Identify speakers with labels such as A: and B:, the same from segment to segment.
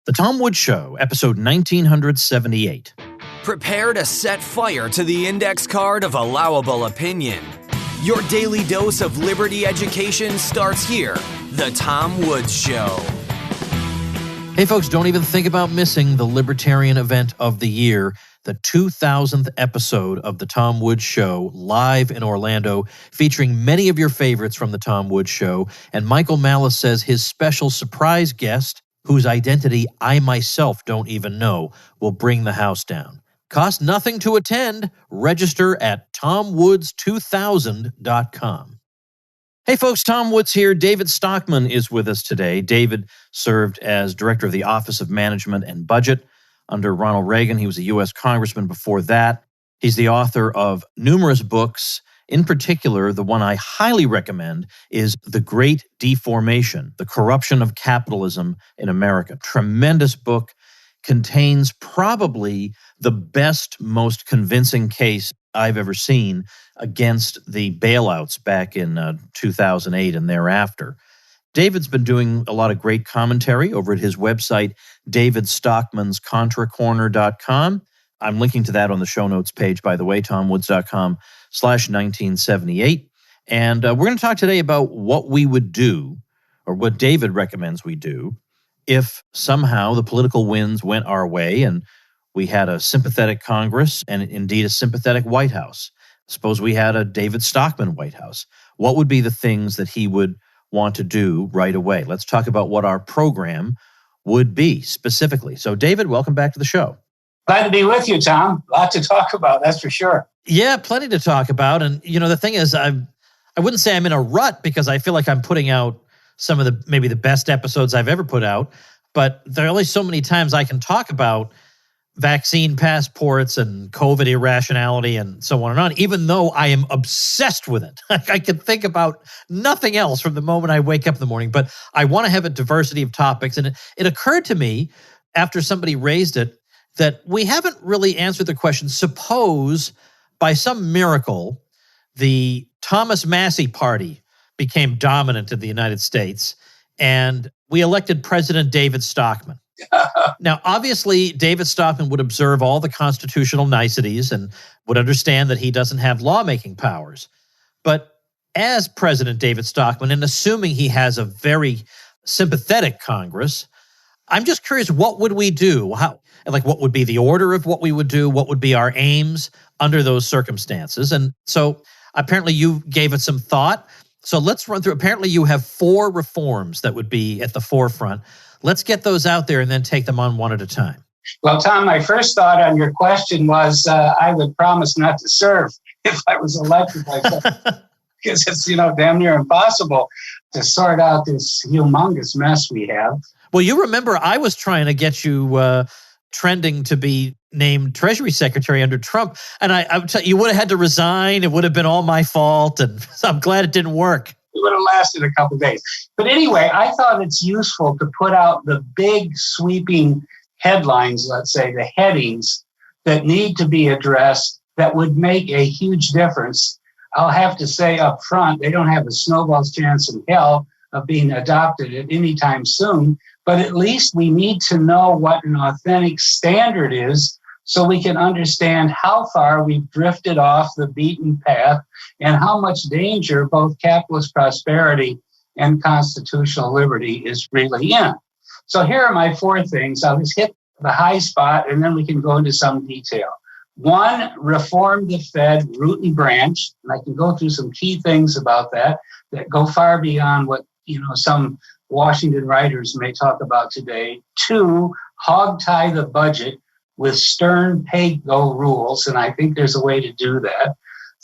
A: The Tom Woods Show, episode 1978.
B: Prepare to set fire to the index card of allowable opinion. Your daily dose of liberty education starts here. The Tom Woods Show.
A: Hey folks, don't even think about missing the libertarian event of the year, the 2000th episode of The Tom Woods Show, live in Orlando, featuring many of your favorites from The Tom Woods Show. And Michael Malice says his special surprise guest, whose identity I myself don't even know, will bring the house down. Cost nothing to attend. Register at tomwoods2000.com. Hey folks, Tom Woods here. David Stockman is with us today. David served as director of the Office of Management and Budget under Ronald Reagan. He was a U.S. congressman before that. He's the author of numerous books. In particular, the one I highly recommend is The Great Deformation, The Corruption of Capitalism in America. Tremendous book, contains probably the best, most convincing case I've ever seen against the bailouts back in 2008 and thereafter. David's been doing a lot of great commentary over at his website, davidstockmanscontracorner.com. I'm linking to that on the show notes page, by the way, tomwoods.com/1978. And we're going to talk today about what we would do, or what David recommends we do, if somehow the political winds went our way and we had a sympathetic Congress and indeed a sympathetic White House. Suppose we had a David Stockman White House. What would be the things that he would want to do right away? Let's talk about what our program would be specifically. So, David, welcome back to the show.
C: Glad to be with you, Tom. A lot to talk about, that's for sure.
A: Yeah, plenty to talk about. And, you know, the thing is, I wouldn't say I'm in a rut because I feel like I'm putting out some of maybe the best episodes I've ever put out. But there are only so many times I can talk about vaccine passports and COVID irrationality and so on and on, even though I am obsessed with it. I can think about nothing else from the moment I wake up in the morning. But I want to have a diversity of topics. And it occurred to me after somebody raised it, that we haven't really answered the question, suppose by some miracle, the Thomas Massie party became dominant in the United States and we elected President David Stockman. Now, obviously, David Stockman would observe all the constitutional niceties and would understand that he doesn't have lawmaking powers. But as President David Stockman, and assuming he has a very sympathetic Congress, I'm just curious, what would we do? What would be the order of what we would do? What would be our aims under those circumstances? And so apparently you gave it some thought. So let's run through. Apparently you have 4 reforms that would be at the forefront. Let's get those out there and then take them on one at a time.
C: Well, Tom, my first thought on your question was I would promise not to serve if I was elected myself. Because it's, damn near impossible to sort out this humongous mess we have.
A: Well, you remember I was trying to get you trending to be named Treasury Secretary under Trump. And I would tell you, you would have had to resign. It would have been all my fault. And so I'm glad it didn't work.
C: It would have lasted a couple of days. But anyway, I thought it's useful to put out the big sweeping headlines, let's say, the headings that need to be addressed that would make a huge difference. I'll have to say up front, they don't have a snowball's chance in hell of being adopted at any time soon, but at least we need to know what an authentic standard is so we can understand how far we've drifted off the beaten path and how much danger both capitalist prosperity and constitutional liberty is really in. So here are my 4 things. I'll just hit the high spot and then we can go into some detail. 1, reform the Fed root and branch. And I can go through some key things about that go far beyond what some Washington writers may talk about today. 2, hog tie the budget with stern pay-go rules, and I think there's a way to do that.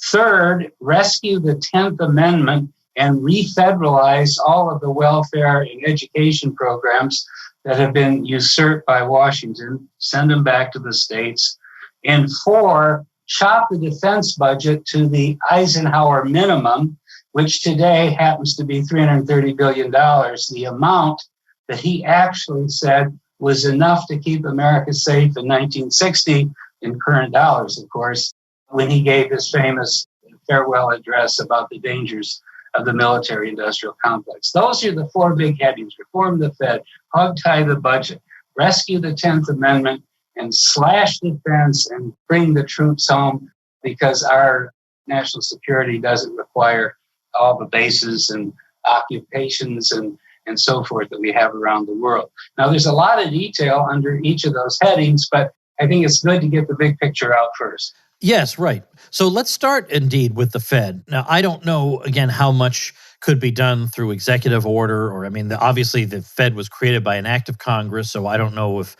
C: 3rd, rescue the 10th Amendment and re-federalize all of the welfare and education programs that have been usurped by Washington, send them back to the states. And 4, chop the defense budget to the Eisenhower minimum, which today happens to be $330 billion, the amount that he actually said was enough to keep America safe in 1960, in current dollars, of course, when he gave his famous farewell address about the dangers of the military-industrial complex. Those are the 4 big headings: reform the Fed, hog tie the budget. rescue the 10th Amendment and slash defense and bring the troops home, because our national security doesn't require all the bases and occupations and so forth that we have around the world. Now, there's a lot of detail under each of those headings, but I think it's good to get the big picture out first.
A: Yes, right. So let's start indeed with the Fed. Now, I don't know, again, how much could be done through executive order, or, I mean, obviously the Fed was created by an act of Congress, so I don't know if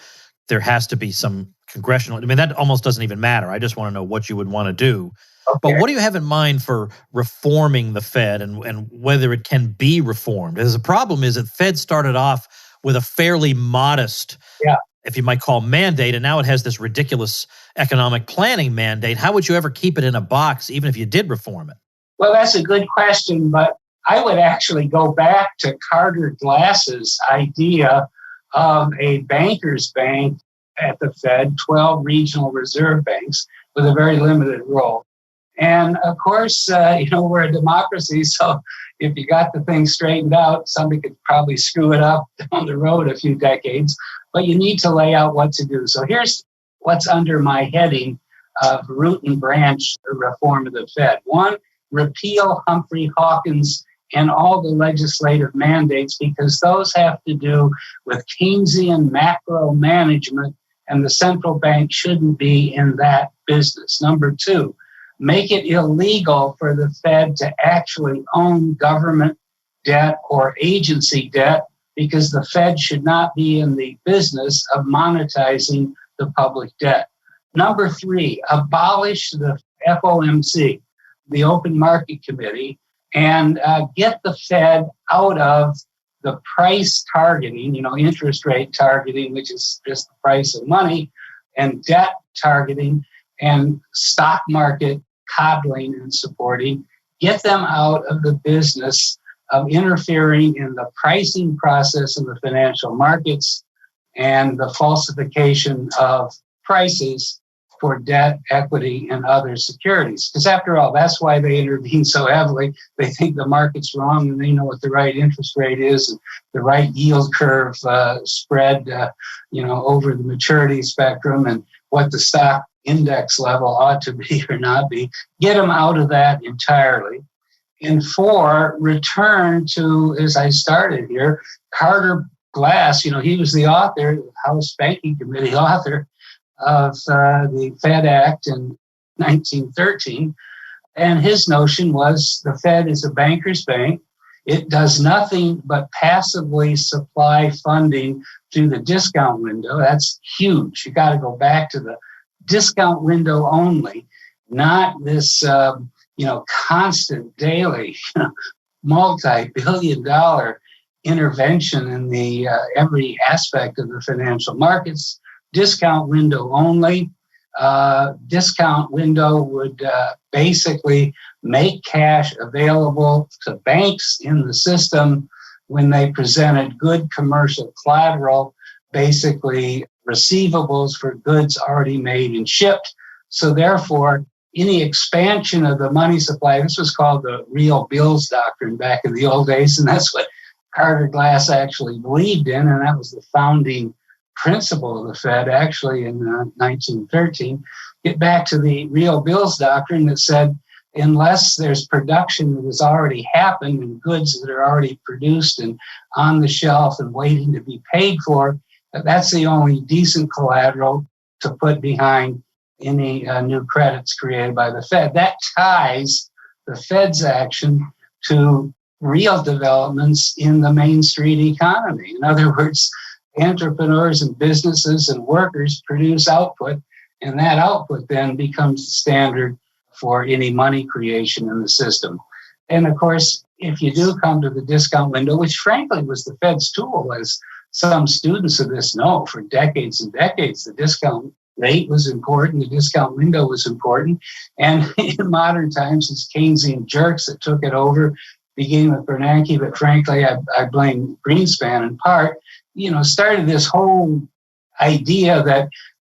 A: there has to be some congressional, I mean, that almost doesn't even matter. I just want to know what you would want to do. Okay. But what do you have in mind for reforming the Fed and whether it can be reformed? Because the problem is that Fed started off with a fairly modest, if you might call, mandate, and now it has this ridiculous economic planning mandate. How would you ever keep it in a box, even if you did reform it?
C: Well, that's a good question, but I would actually go back to Carter Glass's idea of a banker's bank at the Fed, 12 regional reserve banks with a very limited role. And of course, we're a democracy, so if you got the thing straightened out, somebody could probably screw it up down the road a few decades, but you need to lay out what to do. So here's what's under my heading of root and branch reform of the Fed. One, repeal Humphrey Hawkins and all the legislative mandates, because those have to do with Keynesian macro management, and the central bank shouldn't be in that business. Number two, make it illegal for the Fed to actually own government debt or agency debt, because the Fed should not be in the business of monetizing the public debt. Number three, abolish the FOMC, the Open Market Committee, and get the Fed out of the price targeting, interest rate targeting, which is just the price of money, and debt targeting, and stock market coddling and supporting. Get them out of the business of interfering in the pricing process of the financial markets and the falsification of prices for debt, equity, and other securities. Because after all, that's why they intervene so heavily. They think the market's wrong, and they know what the right interest rate is, and the right yield curve spread, over the maturity spectrum, and what the stock index level ought to be or not be. Get them out of that entirely. And four, return to, as I started here, Carter Glass. He was the author, House Banking Committee author of the Fed Act in 1913. And his notion was the Fed is a banker's bank. It does nothing but passively supply funding through the discount window. That's huge. You got to go back to the discount window only, not this, constant daily, multi-billion-dollar intervention in the every aspect of the financial markets. Discount window only. Discount window would basically make cash available to banks in the system when they presented good commercial collateral, basically receivables for goods already made and shipped. So therefore, any expansion of the money supply, this was called the real bills doctrine back in the old days, and that's what Carter Glass actually believed in, and that was the founding principle of the Fed actually in 1913. Get back to the real bills doctrine that said, unless there's production that has already happened and goods that are already produced and on the shelf and waiting to be paid for, that's the only decent collateral to put behind any new credits created by the Fed. That ties the Fed's action to real developments in the Main Street economy. In other words, entrepreneurs and businesses and workers produce output, and that output then becomes the standard for any money creation in the system. And of course, if you do come to the discount window, which frankly was the Fed's tool, as some students of this know, for decades and decades, the discount rate was important, the discount window was important. And in modern times, it's Keynesian jerks that took it over, beginning with Bernanke, but frankly, I blame Greenspan in part, started this whole idea that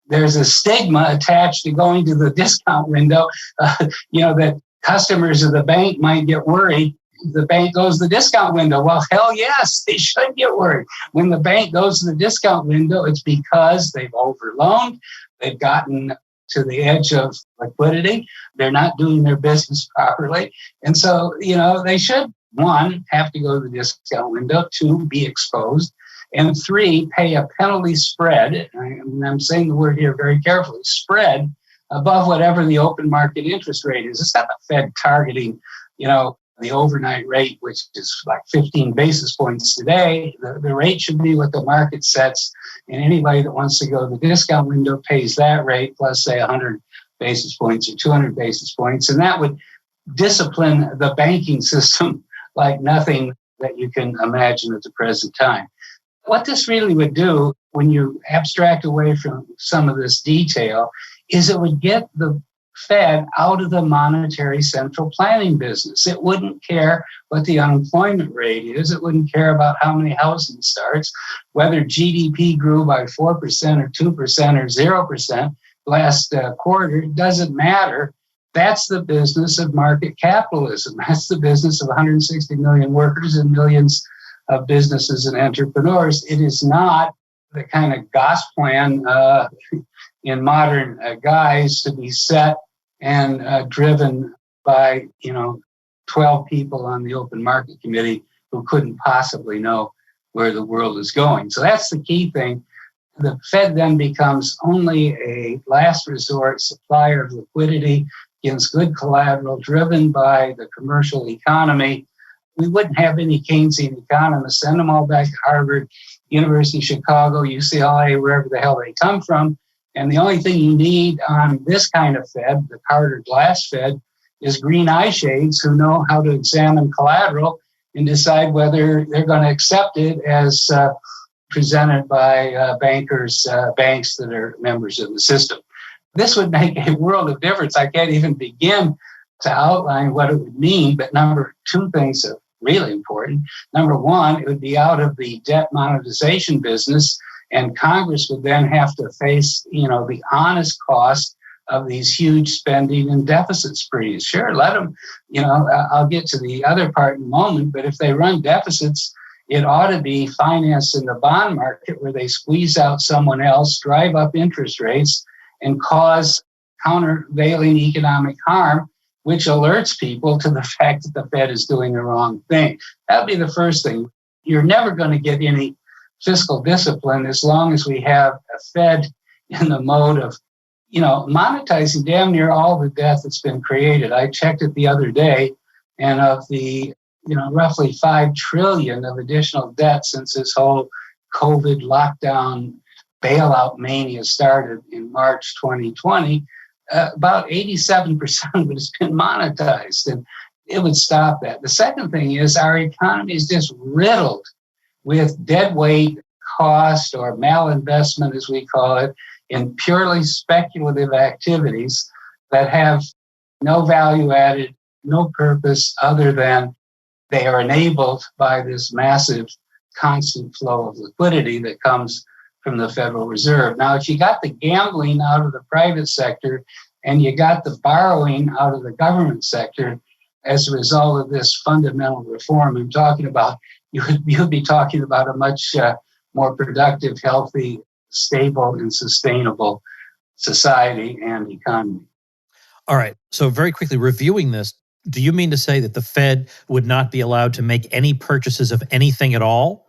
C: there's a stigma attached to going to the discount window, that customers of the bank might get worried the bank goes to the discount window. Well, hell yes, they should get worried. When the bank goes to the discount window, it's because they've overloaned, they've gotten to the edge of liquidity, they're not doing their business properly. And so, they should, one, have to go to the discount window, two, be exposed, and three, pay a penalty spread, and I'm saying the word here very carefully, spread above whatever the open market interest rate is. It's not the Fed targeting, the overnight rate, which is like 15 basis points today. The rate should be what the market sets, and anybody that wants to go to the discount window pays that rate plus, say, 100 basis points or 200 basis points, and that would discipline the banking system like nothing that you can imagine at the present time. What this really would do, when you abstract away from some of this detail, is it would get the Fed out of the monetary central planning business. It wouldn't care what the unemployment rate is. It wouldn't care about how many housing starts, whether GDP grew by 4% or 2% or 0% last quarter. It doesn't matter. That's the business of market capitalism. That's the business of 160 million workers and millions of businesses and entrepreneurs. It is not the kind of Goss plan in modern guise to be set and driven by 12 people on the open market committee who couldn't possibly know where the world is going. So that's the key thing. The Fed then becomes only a last resort supplier of liquidity against good collateral driven by the commercial economy. We wouldn't have any Keynesian economists. Send them all back to Harvard, University of Chicago, UCLA, wherever the hell they come from. And the only thing you need on this kind of Fed, the Carter Glass Fed, is green eye shades who know how to examine collateral and decide whether they're going to accept it as presented by banks that are members of the system. This would make a world of difference. I can't even begin to outline what it would mean, but two things are really important. Number one, it would be out of the debt monetization business, and Congress would then have to face, the honest cost of these huge spending and deficit sprees. Sure, let them, I'll get to the other part in a moment, but if they run deficits, it ought to be financed in the bond market where they squeeze out someone else, drive up interest rates, and cause countervailing economic harm, which alerts people to the fact that the Fed is doing the wrong thing. That would be the first thing. You're never going to get any fiscal discipline as long as we have a Fed in the mode of, monetizing damn near all the debt that's been created. I checked it the other day, and of the, roughly 5 trillion of additional debt since this whole COVID lockdown bailout mania started in March 2020, about 87% of it has been monetized, and it would stop that. The second thing is our economy is just riddled with deadweight cost or malinvestment, as we call it, in purely speculative activities that have no value added, no purpose other than they are enabled by this massive constant flow of liquidity that comes from the Federal Reserve. Now, if you got the gambling out of the private sector and you got the borrowing out of the government sector as a result of this fundamental reform I'm talking about, you'd be talking about a much more productive, healthy, stable, and sustainable society and economy.
A: All right. So very quickly, reviewing this, do you mean to say that the Fed would not be allowed to make any purchases of anything at all?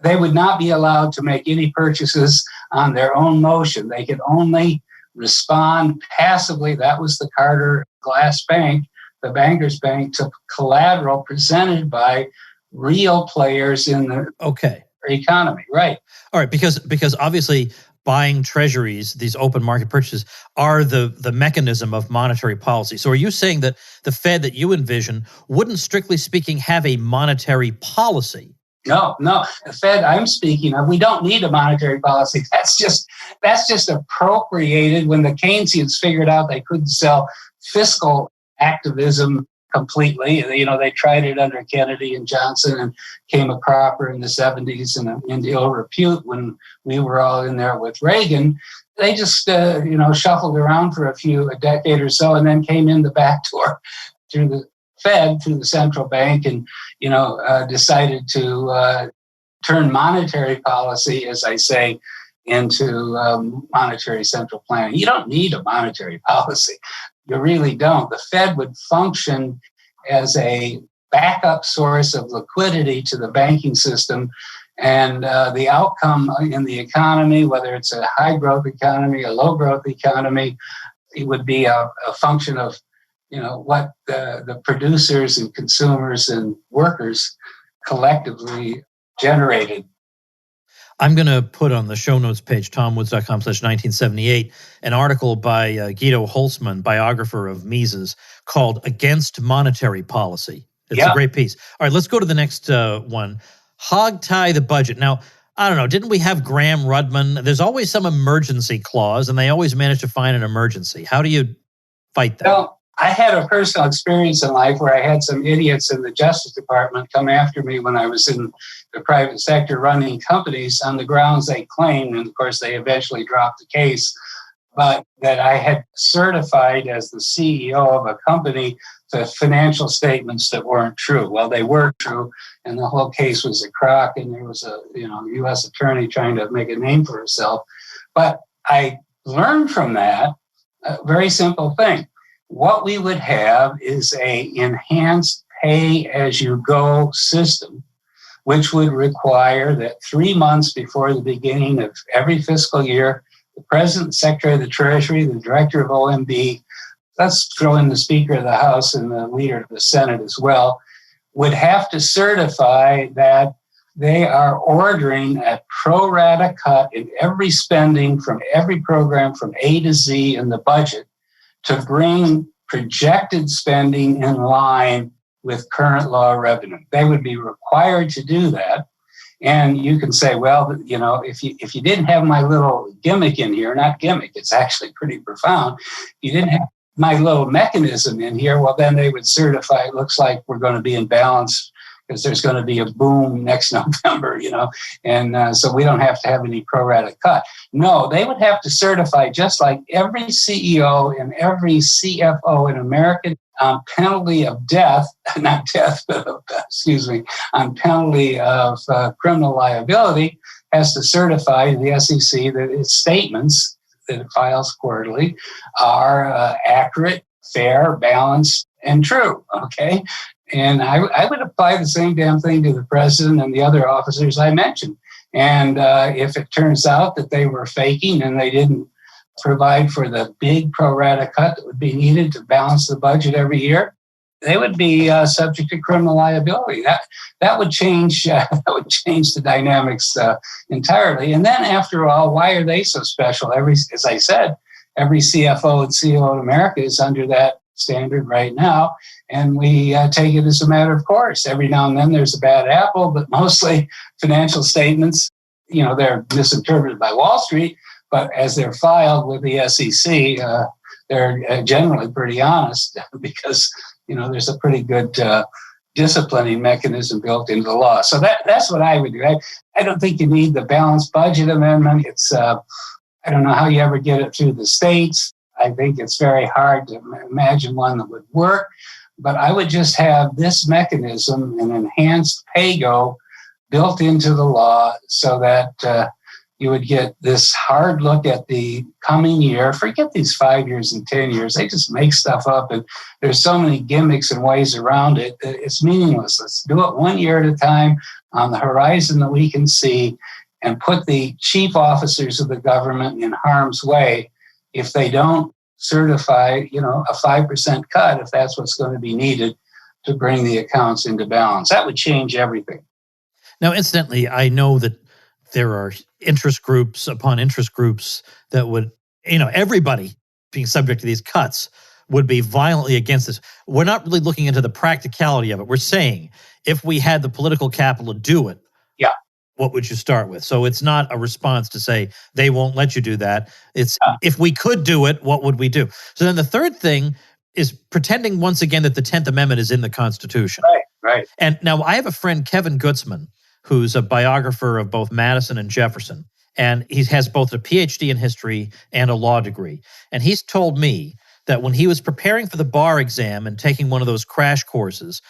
C: They would not be allowed to make any purchases on their own motion. They could only respond passively. That was the Carter Glass Bank, the Bankers Bank, to collateral presented by real players in the economy. Right.
A: All right. Because obviously buying treasuries, these open market purchases, are the mechanism of monetary policy. So are you saying that the Fed that you envision wouldn't, strictly speaking, have a monetary policy?
C: No. The Fed I'm speaking of, we don't need a monetary policy. That's just appropriated when the Keynesians figured out they couldn't sell fiscal activism completely. They tried it under Kennedy and Johnson and came a cropper in the 70s and in ill repute when we were all in there with Reagan. They just, shuffled around for a decade or so and then came in the back door through the Fed through the central bank and, decided to turn monetary policy, as I say, into monetary central planning. You don't need a monetary policy. You really don't. The Fed would function as a backup source of liquidity to the banking system. And the outcome in the economy, whether it's a high growth economy, a low growth economy, it would be a function of, what the producers and consumers and workers collectively generated.
A: I'm going to put on the show notes page, tomwoods.com/1978, an article by Guido Holzman, biographer of Mises, called Against Monetary Policy. It's a great piece. All right, let's go to the next one. Hog tie the budget. Now, I don't know, didn't we have Graham Rudman? There's always some emergency clause, and they always manage to find an emergency. How do you fight that?
C: Well, I had a personal experience in life where I had some idiots in the Justice Department come after me when I was in the private sector running companies on the grounds they claimed, and of course they eventually dropped the case, but that I had certified as the CEO of a company the financial statements that weren't true. Well, they were true, and the whole case was a crock, and there was a U.S. attorney trying to make a name for herself. But I learned from that a very simple thing. What we would have is a enhanced pay-as-you-go system, which would require that 3 months before the beginning of every fiscal year, the President, Secretary of the Treasury, the Director of OMB, let's throw in the Speaker of the House and the Leader of the Senate as well, would have to certify that they are ordering a pro rata cut in every spending from every program from A to Z in the budget to bring projected spending in line with current law revenue. They would be required to do that. And you can say, well, if you didn't have my little gimmick in here, not gimmick, it's actually pretty profound. If you didn't have my little mechanism in here, well, then they would certify it looks like we're going to be in balance because there's going to be a boom next November, and so we don't have to have any pro rata cut. No, they would have to certify just like every CEO and every CFO in America on penalty of death, not death, but on penalty of criminal liability, has to certify to the SEC that its statements that it files quarterly are accurate, fair, balanced, and true, okay? And I would apply the same damn thing to the president and the other officers I mentioned. And if it turns out that they were faking and they didn't provide for the big pro rata cut that would be needed to balance the budget every year, they would be subject to criminal liability. That would change. That would change the dynamics entirely. And then, after all, why are they so special? As I said, every CFO and CEO in America is under that standard right now, and we take it as a matter of course. Every now and then there's a bad apple, but mostly financial statements, they're misinterpreted by Wall Street, but as they're filed with the SEC, they're generally pretty honest because, there's a pretty good disciplining mechanism built into the law. So that's what I would do. I don't think you need the balanced budget amendment. It's I don't know how you ever get it through the states. I think it's very hard to imagine one that would work, but I would just have this mechanism, an enhanced pay-go, built into the law so that you would get this hard look at the coming year. Forget these 5 years and 10 years. They just make stuff up, and there's so many gimmicks and ways around it. It's meaningless. Let's do it 1 year at a time on the horizon that we can see and put the chief officers of the government in harm's way if they don't certify, a 5% cut, if that's what's going to be needed to bring the accounts into balance. That would change everything.
A: Now, incidentally, I know that there are interest groups upon interest groups that would, everybody being subject to these cuts would be violently against this. We're not really looking into the practicality of it. We're saying if we had the political capital to do it, what would you start with? So it's not a response to say they won't let you do that. It's if we could do it, what would we do? So then the third thing is pretending once again that the 10th Amendment is in the Constitution.
C: Right.
A: And now I have a friend, Kevin Gutzman, who's a biographer of both Madison and Jefferson. And he has both a PhD in history and a law degree. And he's told me that when he was preparing for the bar exam and taking one of those crash courses,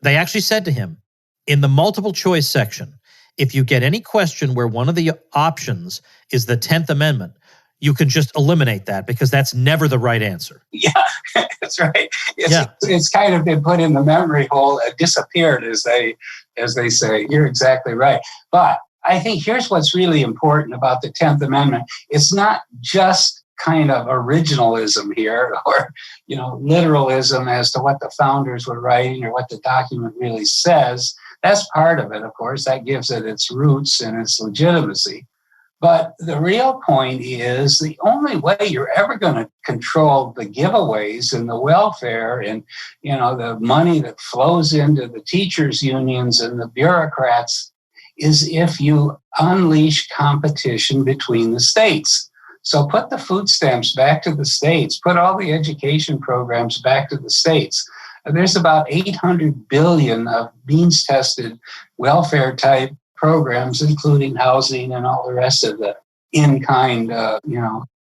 A: they actually said to him, in the multiple choice section, if you get any question where one of the options is the 10th Amendment, you can just eliminate that because that's never the right answer.
C: Yeah, that's right. It's kind of been put in the memory hole, disappeared, as they say. You're exactly right. But I think here's what's really important about the 10th Amendment. It's not just kind of originalism here or, literalism as to what the founders were writing or what the document really says. That's part of it, of course. That gives it its roots and its legitimacy. But the real point is the only way you're ever going to control the giveaways and the welfare and, the money that flows into the teachers' unions and the bureaucrats is if you unleash competition between the states. So put the food stamps back to the states, put all the education programs back to the states. There's about 800 billion of means-tested welfare-type programs, including housing and all the rest of the in-kind,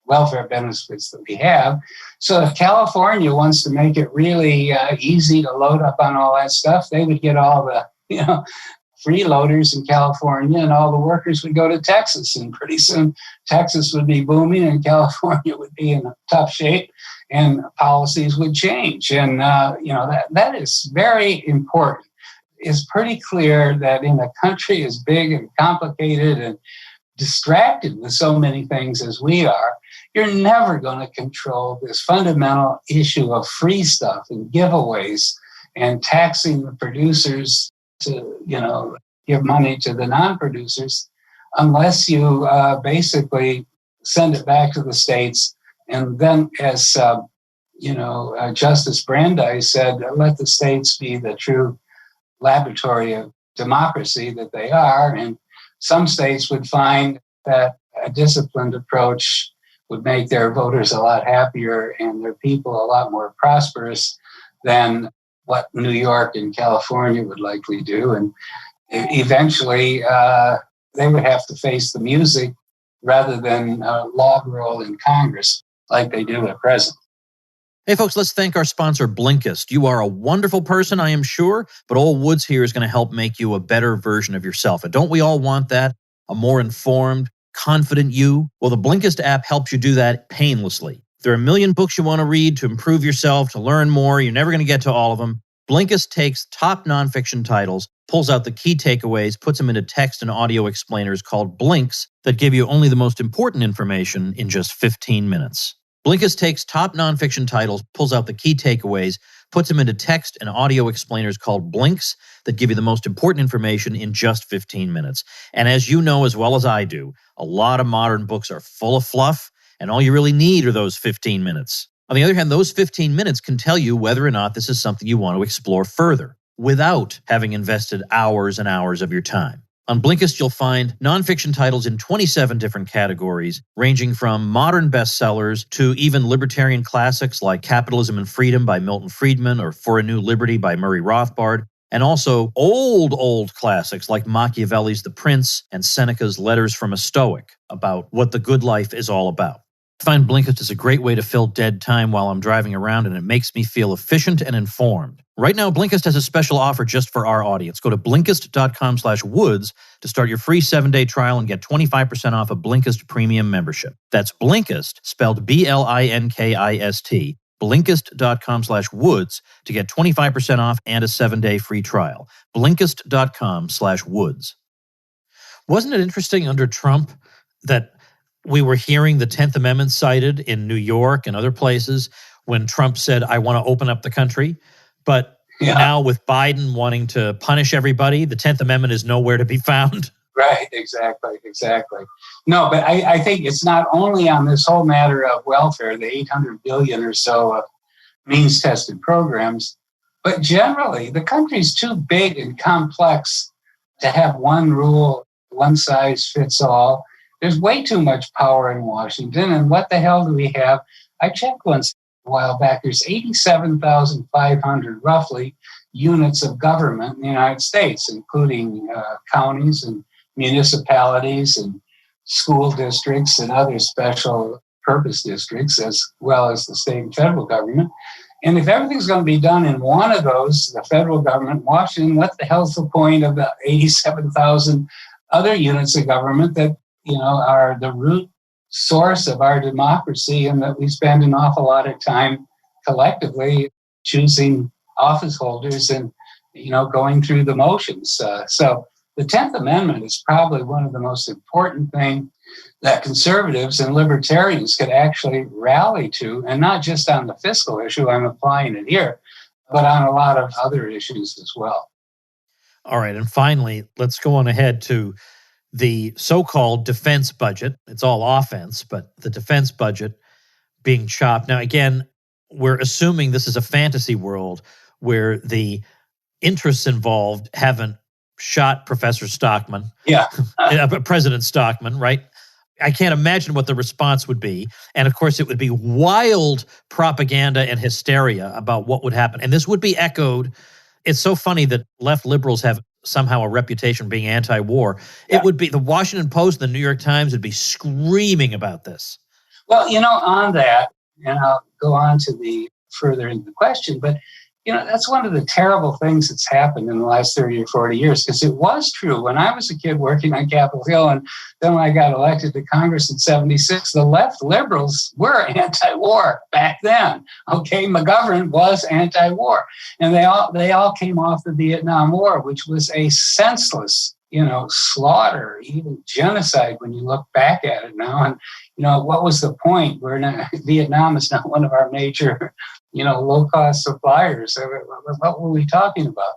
C: welfare benefits that we have. So if California wants to make it really easy to load up on all that stuff, they would get all the, freeloaders in California, and all the workers would go to Texas. And pretty soon, Texas would be booming, and California would be in tough shape, and policies would change. And that is very important. It's pretty clear that in a country as big and complicated and distracted with so many things as we are, you're never going to control this fundamental issue of free stuff and giveaways and taxing the producers to, give money to the non-producers unless you basically send it back to the states. And then, as, Justice Brandeis said, let the states be the true laboratory of democracy that they are. And some states would find that a disciplined approach would make their voters a lot happier and their people a lot more prosperous than what New York and California would likely do. And eventually they would have to face the music rather than log roll in Congress like they do at present.
A: Hey, folks, let's thank our sponsor, Blinkist. You are a wonderful person, I am sure, but Old Woods here is going to help make you a better version of yourself. And don't we all want that? A more informed, confident you? Well, the Blinkist app helps you do that painlessly. There are a million books you want to read to improve yourself, to learn more. You're never going to get to all of them. Blinkist takes top nonfiction titles, pulls out the key takeaways, puts them into text and audio explainers called Blinks that give you only the most important information in just 15 minutes. Blinkist takes top nonfiction titles, pulls out the key takeaways, puts them into text and audio explainers called Blinks that give you the most important information in just 15 minutes. And as you know as well as I do, a lot of modern books are full of fluff, and all you really need are those 15 minutes. On the other hand, those 15 minutes can tell you whether or not this is something you want to explore further without having invested hours and hours of your time. On Blinkist, you'll find nonfiction titles in 27 different categories, ranging from modern bestsellers to even libertarian classics like Capitalism and Freedom by Milton Friedman or For a New Liberty by Murray Rothbard, and also old classics like Machiavelli's The Prince and Seneca's Letters from a Stoic about what the good life is all about. I find Blinkist is a great way to fill dead time while I'm driving around, and it makes me feel efficient and informed. Right now, Blinkist has a special offer just for our audience. Go to Blinkist.com/Woods to start your free 7-day trial and get 25% off a Blinkist premium membership. That's Blinkist, spelled Blinkist, Blinkist.com/Woods to get 25% off and a 7-day free trial. Blinkist.com/Woods. Wasn't it interesting under Trump that we were hearing the 10th Amendment cited in New York and other places when Trump said, I want to open up the country? But now with Biden wanting to punish everybody, the 10th Amendment is nowhere to be found.
C: Right, exactly. No, but I think it's not only on this whole matter of welfare, the 800 billion or so of means-tested programs, but generally the country's too big and complex to have one rule, one size fits all. There's way too much power in Washington, and what the hell do we have? I checked once a while back. There's 87,500 roughly units of government in the United States, including counties and municipalities and school districts and other special purpose districts as well as the state and federal government. And if everything's going to be done in one of those, the federal government, Washington, what the hell's the point of the 87,000 other units of government that, are the root source of our democracy, and that we spend an awful lot of time collectively choosing office holders and, going through the motions. So the 10th Amendment is probably one of the most important things that conservatives and libertarians could actually rally to, and not just on the fiscal issue, I'm applying it here, but on a lot of other issues as well.
A: All right. And finally, let's go on ahead to the so-called defense budget. It's all offense, but the defense budget being chopped. Now, again, we're assuming this is a fantasy world where the interests involved haven't shot Professor Stockman.
C: Yeah.
A: President Stockman, right? I can't imagine what the response would be. And of course, it would be wild propaganda and hysteria about what would happen. And this would be echoed. It's so funny that left liberals have somehow a reputation being anti-war. Yeah. It would be the Washington Post, the New York Times would be screaming about this.
C: Well, on that, and I'll go on to the further into the question, but that's one of the terrible things that's happened in the last 30 or 40 years, because it was true. When I was a kid working on Capitol Hill, and then when I got elected to Congress in 76, the left liberals were anti-war back then. Okay, McGovern was anti-war. And they all came off the Vietnam War, which was a senseless, slaughter, even genocide when you look back at it now. And, what was the point? Vietnam is not one of our major low-cost suppliers. What were we talking about?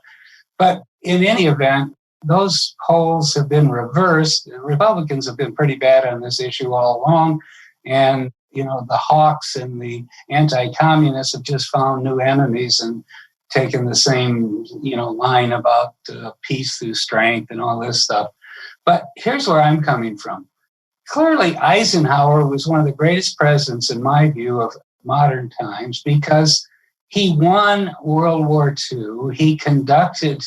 C: But in any event, those polls have been reversed. The Republicans have been pretty bad on this issue all along. And, the hawks and the anti-communists have just found new enemies and taken the same, line about peace through strength and all this stuff. But here's where I'm coming from. Clearly, Eisenhower was one of the greatest presidents, in my view, of modern times, because he won World War II. He conducted,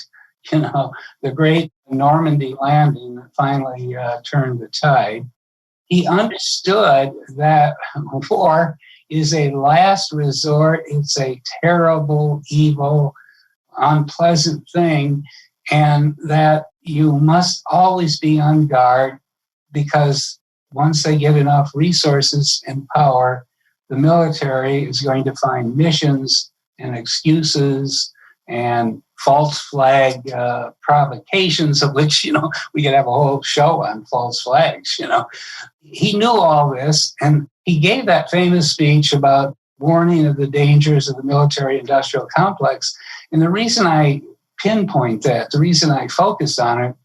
C: the great Normandy landing that finally turned the tide. He understood that war is a last resort. It's a terrible, evil, unpleasant thing, and that you must always be on guard, because once they get enough resources and power, the military is going to find missions and excuses and false flag provocations, of which, we could have a whole show on false flags. He knew all this, and he gave that famous speech about warning of the dangers of the military-industrial complex. And the reason I pinpoint that, the reason I focus on it,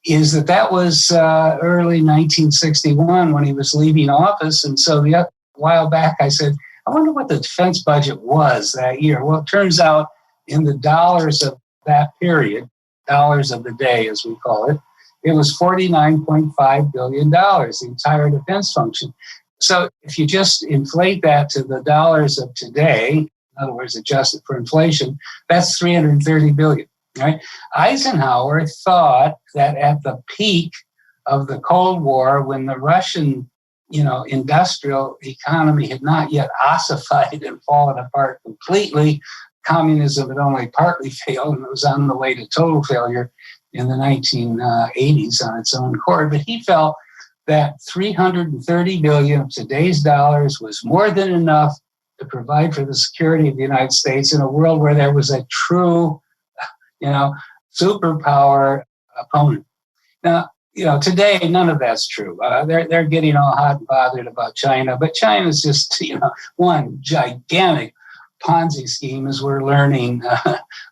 C: is that was early 1961 when he was leaving office. And so a while back I said, I wonder what the defense budget was that year. Well, it turns out in the dollars of that period, dollars of the day as we call it, it was $49.5 billion, the entire defense function. So if you just inflate that to the dollars of today, in other words, adjust it for inflation, that's $330 billion. Right? Eisenhower thought that at the peak of the Cold War, when the Russian, industrial economy had not yet ossified and fallen apart completely, communism had only partly failed, and it was on the way to total failure in the 1980s on its own accord. But he felt that $330 billion of today's dollars was more than enough to provide for the security of the United States in a world where there was a true superpower opponent. Now, today, none of that's true. They're getting all hot and bothered about China, but China's just, one gigantic Ponzi scheme, as we're learning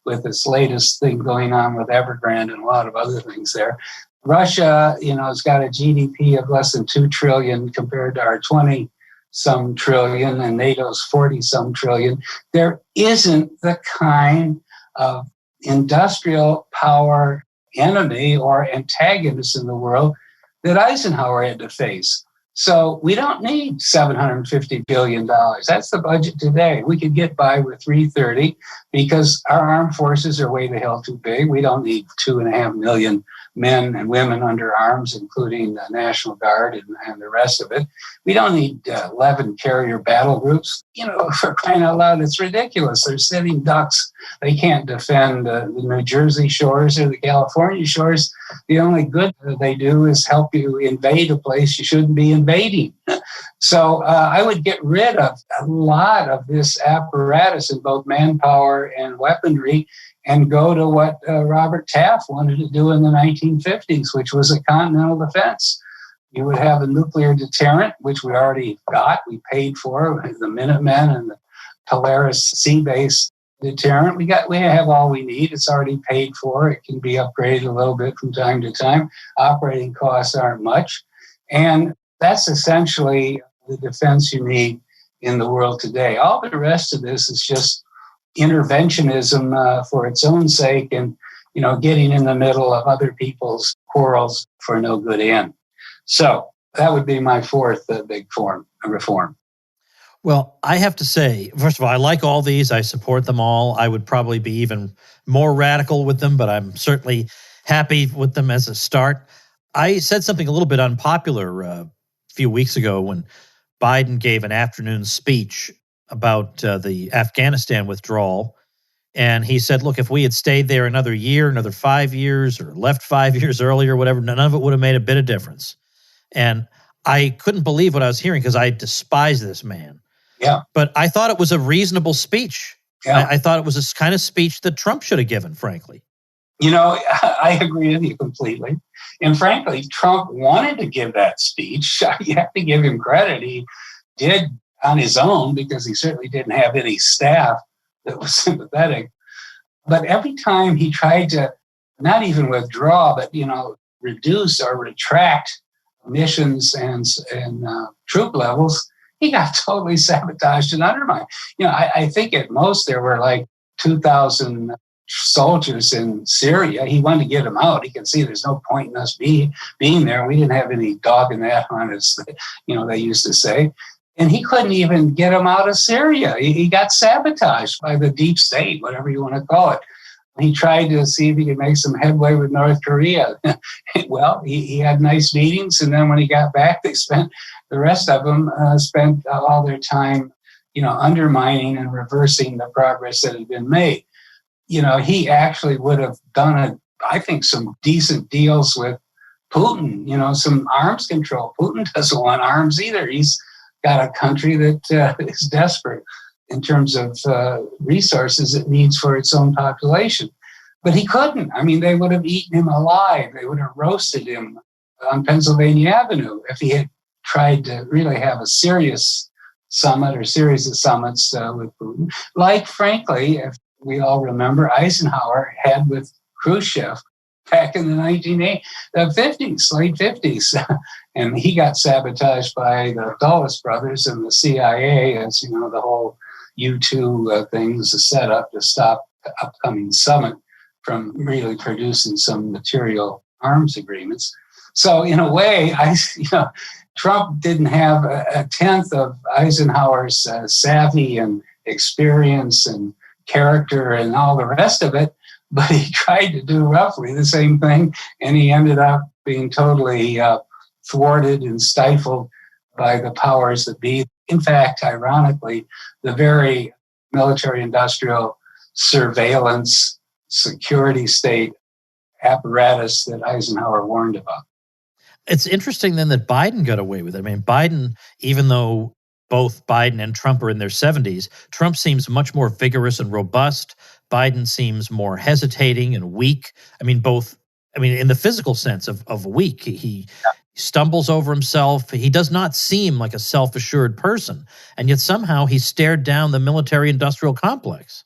C: with this latest thing going on with Evergrande and a lot of other things there. Russia, has got a GDP of less than 2 trillion compared to our 20-some trillion, and NATO's 40-some trillion. There isn't the kind of industrial power enemy or antagonist in the world that Eisenhower had to face. So we don't need $750 billion. That's the budget today. We could get by with 330 because our armed forces are way the hell too big. We don't need 2.5 million men and women under arms, including the National Guard and the rest of it. We don't need 11 carrier battle groups. For crying out loud, it's ridiculous. They're sitting ducks. They can't defend the New Jersey shores or the California shores. The only good they do is help you invade a place you shouldn't be invading. So I would get rid of a lot of this apparatus in both manpower and weaponry and go to what Robert Taft wanted to do in the 1950s, which was a Continental Defense. You would have a nuclear deterrent, which we already got. We paid for the Minutemen and the Polaris sea-based deterrent. We have all we need. It's already paid for. It can be upgraded a little bit from time to time. Operating costs aren't much. And that's essentially the defense you need in the world today. All the rest of this is just interventionism for its own sake and, getting in the middle of other people's quarrels for no good end. So that would be my fourth big reform.
A: Well, I have to say, first of all, I like all these. I support them all. I would probably be even more radical with them, but I'm certainly happy with them as a start. I said something a little bit unpopular a few weeks ago when Biden gave an afternoon speech about the Afghanistan withdrawal. And he said, look, if we had stayed there another year, another 5 years, or left 5 years earlier, whatever, none of it would have made a bit of difference. And I couldn't believe what I was hearing because I despise this man.
C: Yeah.
A: But I thought it was a reasonable speech.
C: Yeah.
A: I thought it was a kind of speech that Trump should have given, frankly.
C: I agree with you completely. And frankly, Trump wanted to give that speech. You have to give him credit. He did on his own because he certainly didn't have any staff that was sympathetic. But every time he tried to not even withdraw, but, reduce or retract missions and troop levels, he got totally sabotaged and undermined. I think at most there were like 2,000 soldiers in Syria. He wanted to get them out. He could see there's no point in us being there. We didn't have any dog in that hunt, as they used to say. And he couldn't even get them out of Syria. He got sabotaged by the deep state, whatever you want to call it. He tried to see if he could make some headway with North Korea. Well, he had nice meetings, and then when he got back, the rest of them spent all their time, undermining and reversing the progress that had been made. He actually would have done I think some decent deals with Putin, some arms control. Putin doesn't want arms either. He's got a country that is desperate in terms of resources it needs for its own population. But he couldn't. I mean, they would have eaten him alive. They would have roasted him on Pennsylvania Avenue if he had tried to really have a serious summit or series of summits with Putin. Like, frankly, if we all remember, Eisenhower had with Khrushchev back in the 1950s, late 50s. And he got sabotaged by the Dulles brothers and the CIA, as the whole U2 thing was a setup to stop the upcoming summit from really producing some material arms agreements. So in a way, Trump didn't have a tenth of Eisenhower's savvy and experience and character and all the rest of it, but he tried to do roughly the same thing, and he ended up being totally thwarted and stifled by the powers that be. In fact, ironically, the very military-industrial surveillance security state apparatus that Eisenhower warned about.
A: It's interesting then that Biden got away with it. I mean, Biden, even though both Biden and Trump are in their 70s, Trump seems much more vigorous and robust. Biden seems more hesitating and weak. I mean, in the physical sense of weak. He stumbles over himself. He does not seem like a self-assured person. And yet somehow he stared down the military-industrial complex.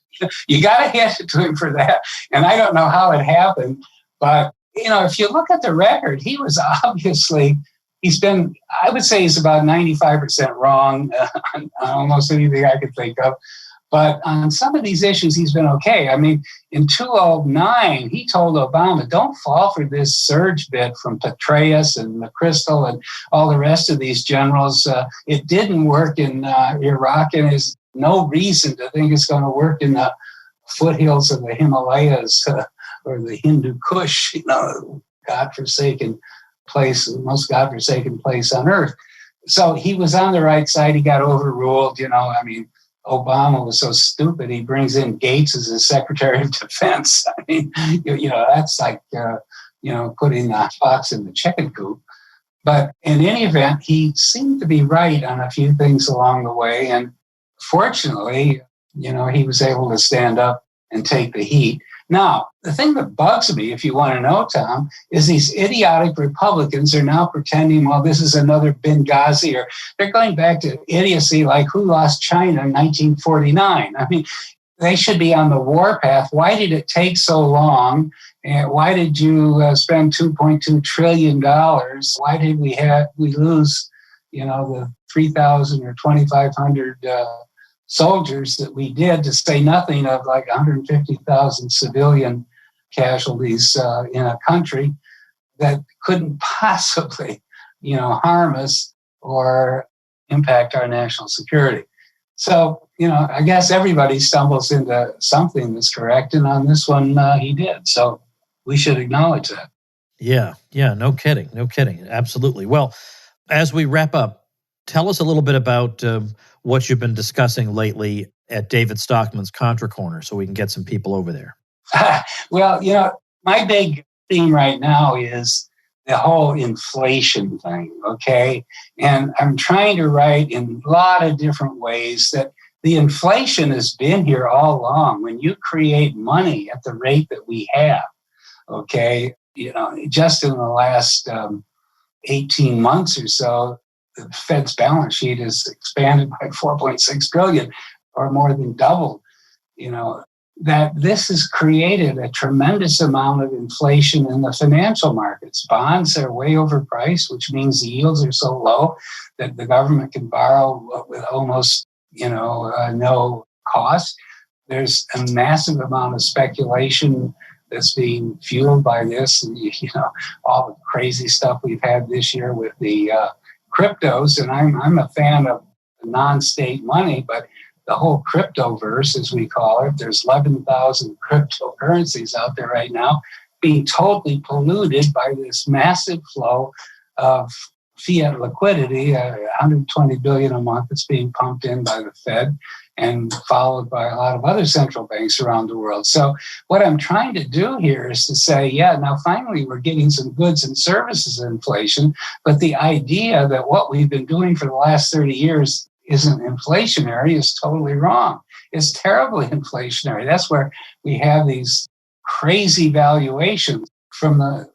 C: You got to hand it to him for that. And I don't know how it happened, but if you look at the record, he was obviously, he's about 95% wrong on almost anything I could think of. But on some of these issues, he's been okay. I mean, in 2009, he told Obama, don't fall for this surge bit from Petraeus and McChrystal and all the rest of these generals. It didn't work in Iraq, and there's no reason to think it's going to work in the foothills of the Himalayas or the Hindu Kush, godforsaken place, the most godforsaken place on earth. So he was on the right side. He got overruled. Obama was so stupid. He brings in Gates as his Secretary of Defense. I mean, that's like, putting the fox in the chicken coop. But in any event, he seemed to be right on a few things along the way. And fortunately, he was able to stand up and take the heat. Now, the thing that bugs me, if you want to know, Tom, is these idiotic Republicans are now pretending, well, this is another Benghazi, or they're going back to idiocy like who lost China in 1949. I mean, they should be on the warpath. Why did it take so long? And why did you spend $2.2 trillion? Why did we lose, the 3,000 or 2,500 soldiers that we did, to say nothing of like 150,000 civilian casualties in a country that couldn't possibly, harm us or impact our national security. So, I guess everybody stumbles into something that's correct. And on this one, he did. So we should acknowledge that.
A: Yeah. No kidding. Absolutely. Well, as we wrap up, tell us a little bit about what you've been discussing lately at David Stockman's Contra Corner so we can get some people over there.
C: Well, my big theme right now is the whole inflation thing, okay? And I'm trying to write in a lot of different ways that the inflation has been here all along. When you create money at the rate that we have, okay, just in the last 18 months or so, the Fed's balance sheet has expanded by $4.6 billion, or more than doubled. That this has created a tremendous amount of inflation in the financial markets. Bonds are way overpriced, which means the yields are so low that the government can borrow with almost, no cost. There's a massive amount of speculation that's being fueled by this, and all the crazy stuff we've had this year with the cryptos. And I'm a fan of non-state money, but the whole cryptoverse, as we call it, there's 11,000 cryptocurrencies out there right now being totally polluted by this massive flow of fiat liquidity, $120 billion a month that's being pumped in by the Fed and followed by a lot of other central banks around the world. So what I'm trying to do here is to say, now finally we're getting some goods and services inflation, but the idea that what we've been doing for the last 30 years isn't inflationary is totally wrong. It's terribly inflationary. That's where we have these crazy valuations from the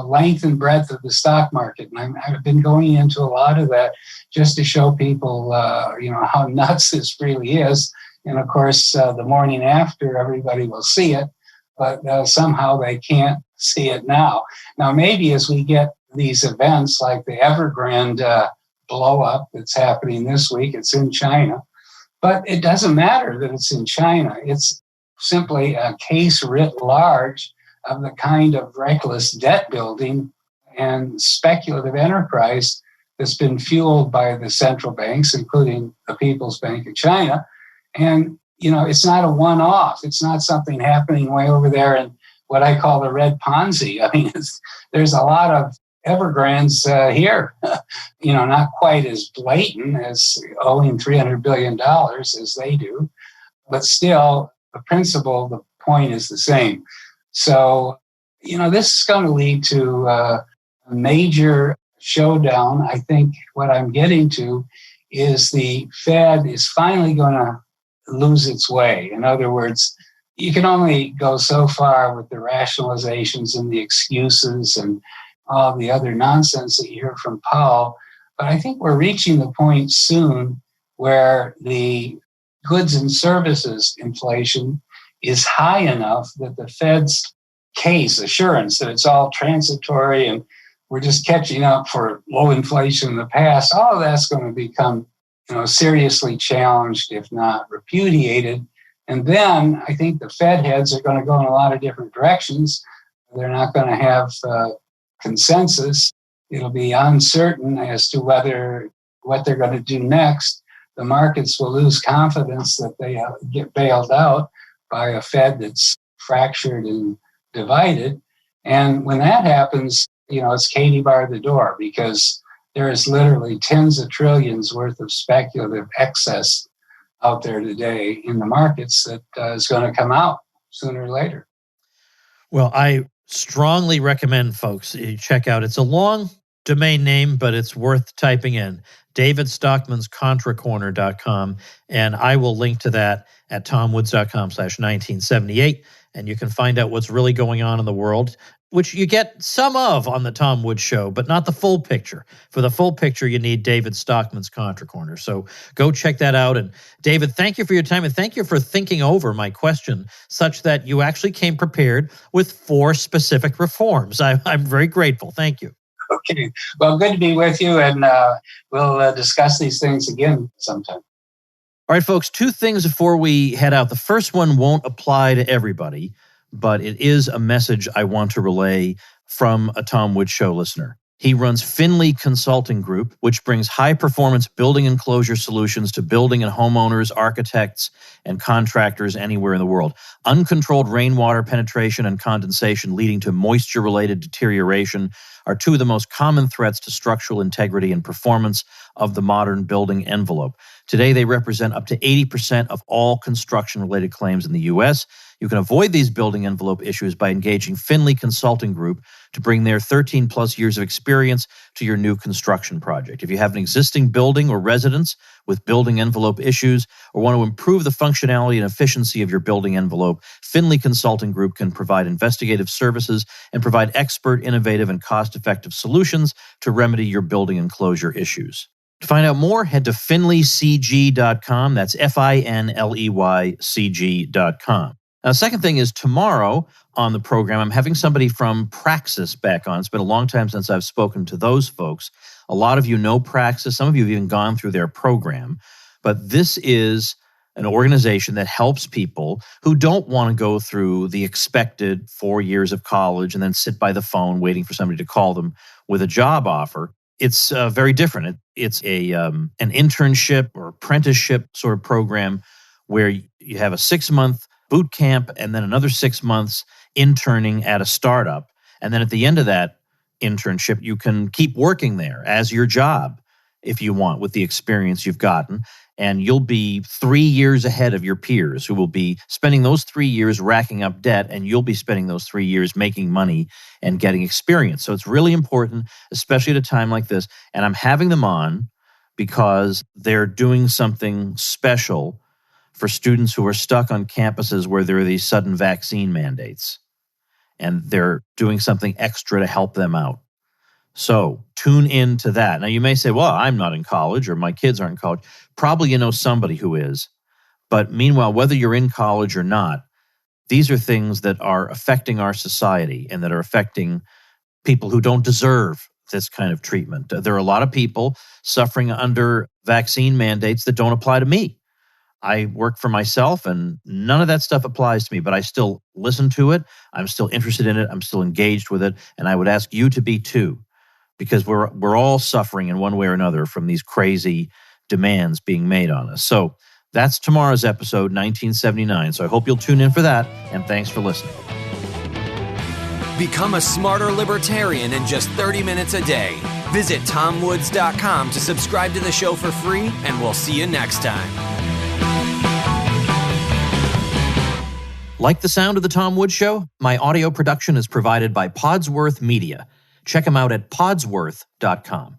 C: length and breadth of the stock market. And I've been going into a lot of that just to show people, how nuts this really is. And of course, the morning after, everybody will see it, but somehow they can't see it now. Now, maybe as we get these events like the Evergrande blow up that's happening this week, it's in China, but it doesn't matter that it's in China. It's simply a case writ large of the kind of reckless debt building and speculative enterprise that's been fueled by the central banks, including the People's Bank of China. And, it's not a one-off. It's not something happening way over there in what I call the red Ponzi. I mean, there's a lot of Evergrandes here, not quite as blatant as owing $300 billion as they do, but still the principle, the point is the same. So, this is going to lead to a major showdown. I think what I'm getting to is the Fed is finally going to lose its way. In other words, you can only go so far with the rationalizations and the excuses and all the other nonsense that you hear from Powell. But I think we're reaching the point soon where the goods and services inflation is high enough that the Fed's case, assurance that it's all transitory and we're just catching up for low inflation in the past, all of that's going to become, seriously challenged, if not repudiated. And then I think the Fed heads are going to go in a lot of different directions. They're not going to have consensus. It'll be uncertain as to what they're going to do next. The markets will lose confidence that they get bailed out by a Fed that's fractured and divided. And when that happens, it's Katie bar the door, because there is literally tens of trillions worth of speculative excess out there today in the markets that is going to come out sooner or later.
A: Well, I strongly recommend folks you check out. It's a long domain name, but it's worth typing in. David Stockman's ContraCorner.com. And I will link to that at tomwoods.com/1978. And you can find out what's really going on in the world, which you get some of on the Tom Woods Show, but not the full picture. For the full picture, you need David Stockman's Contra Corner. So go check that out. And David, thank you for your time, and thank you for thinking over my question such that you actually came prepared with 4 specific reforms. I'm very grateful. Thank you.
C: Okay. Well, good to be with you, and we'll discuss these things again sometime.
A: All right, folks, 2 things before we head out. The first one won't apply to everybody, but it is a message I want to relay from a Tom Woods Show listener. He runs Finley Consulting Group, which brings high-performance building enclosure solutions to building and homeowners, architects, and contractors anywhere in the world. Uncontrolled rainwater penetration and condensation leading to moisture-related deterioration are 2 of the most common threats to structural integrity and performance of the modern building envelope. Today, they represent up to 80% of all construction-related claims in the U.S. You can avoid these building envelope issues by engaging Finley Consulting Group to bring their 13-plus years of experience to your new construction project. If you have an existing building or residence with building envelope issues or want to improve the functionality and efficiency of your building envelope, Finley Consulting Group can provide investigative services and provide expert, innovative, and cost-effective solutions to remedy your building enclosure issues. To find out more, head to finleycg.com. That's FINLEYCG.com. Now, the second thing is tomorrow on the program, I'm having somebody from Praxis back on. It's been a long time since I've spoken to those folks. A lot of you know Praxis. Some of you have even gone through their program. But this is an organization that helps people who don't want to go through the expected 4 years of college and then sit by the phone waiting for somebody to call them with a job offer. It's very different. It's an internship or apprenticeship sort of program where you have a 6-month boot camp and then another 6 months interning at a startup. And then at the end of that internship, you can keep working there as your job if you want with the experience you've gotten. And you'll be 3 years ahead of your peers who will be spending those 3 years racking up debt, and you'll be spending those 3 years making money and getting experience. So it's really important, especially at a time like this. And I'm having them on because they're doing something special for students who are stuck on campuses where there are these sudden vaccine mandates. And they're doing something extra to help them out. So tune in to that. Now, you may say, well, I'm not in college or my kids aren't in college. Probably you know somebody who is. But meanwhile, whether you're in college or not, these are things that are affecting our society and that are affecting people who don't deserve this kind of treatment. There are a lot of people suffering under vaccine mandates that don't apply to me. I work for myself and none of that stuff applies to me, but I still listen to it. I'm still interested in it. I'm still engaged with it. And I would ask you to be too, because we're all suffering in one way or another from these crazy demands being made on us. So that's tomorrow's episode, 1979. So I hope you'll tune in for that. And thanks for listening.
B: Become a smarter libertarian in just 30 minutes a day. Visit tomwoods.com to subscribe to the show for free, and we'll see you next time.
A: Like the sound of The Tom Woods Show? My audio production is provided by Podsworth Media. Check them out at podsworth.com.